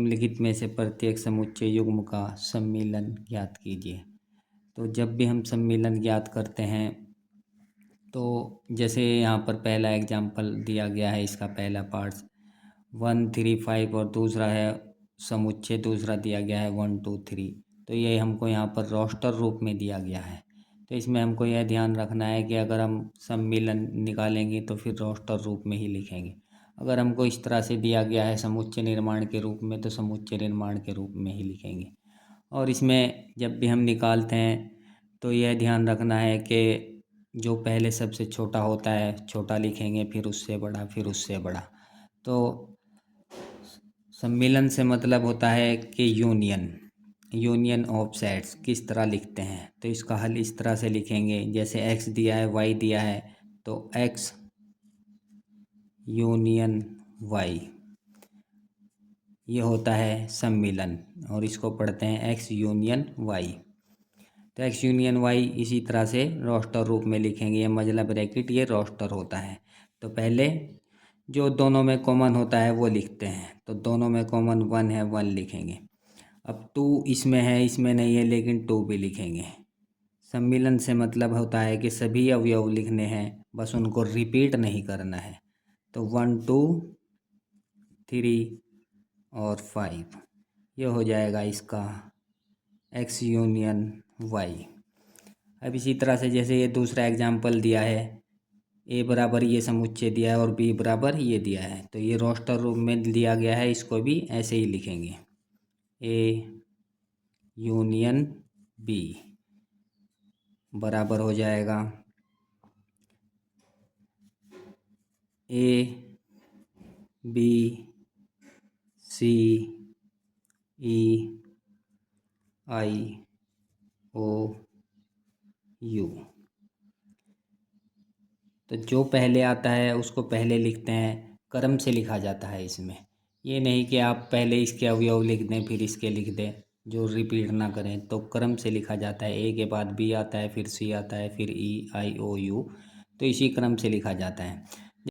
निम्नलिखित में से प्रत्येक समुच्चय युग्म का सम्मिलन ज्ञात कीजिए। तो जब भी हम सम्मिलन ज्ञात करते हैं तो जैसे यहाँ पर पहला एग्जाम्पल दिया गया है, इसका पहला पार्ट्स 1 3 5 और दूसरा है समुच्चय, दूसरा दिया गया है 1 2 3। तो ये हमको यहाँ पर रोस्टर रूप में दिया गया है। तो इसमें हमको यह ध्यान रखना है कि अगर हम सम्मिलन निकालेंगे तो फिर रोस्टर रूप में ही लिखेंगे। अगर हमको इस तरह से दिया गया है समुच्चय निर्माण के रूप में, तो समुच्चय निर्माण के रूप में ही लिखेंगे। और इसमें जब भी हम निकालते हैं तो यह ध्यान रखना है कि जो पहले सबसे छोटा होता है छोटा लिखेंगे, फिर उससे बड़ा, फिर उससे बड़ा। तो सम्मिलन से मतलब होता है कि यूनियन ऑफ सेट्स किस तरह लिखते हैं। तो इसका हल इस तरह से लिखेंगे, जैसे एक्स दिया है, वाई दिया है, तो एक्स यूनियन वाई, ये होता है सम्मिलन। और इसको पढ़ते हैं एक्स यूनियन वाई। तो एक्स यूनियन वाई इसी तरह से रोस्टर रूप में लिखेंगे। ये मजला ब्रैकेट ये रोस्टर होता है। तो पहले जो दोनों में कॉमन होता है वो लिखते हैं। तो दोनों में कॉमन 1 है, 1 लिखेंगे। अब 2 इसमें है, इसमें नहीं है, लेकिन 2 भी लिखेंगे। सम्मिलन से मतलब होता है कि सभी अवयव लिखने हैं, बस उनको रिपीट नहीं करना है। तो 1 2 3 और 5 ये हो जाएगा इसका एक्स यूनियन वाई। अब इसी तरह से जैसे ये दूसरा एग्जाम्पल दिया है, ए बराबर ये समुच्चय दिया है और बी बराबर ये दिया है, तो ये रोस्टर रूप में दिया गया है, इसको भी ऐसे ही लिखेंगे, ए यूनियन बी बराबर हो जाएगा A B C E I O you. तो जो पहले आता है उसको पहले लिखते हैं, क्रम से लिखा जाता है इसमें। ये नहीं कि आप पहले इसके अवयव लिख दें फिर इसके लिख दें, जो रिपीट ना करें। तो क्रम से लिखा जाता है, ए के बाद बी आता है, फिर सी आता है, फिर ई आई ओ यू। तो इसी क्रम से लिखा जाता है।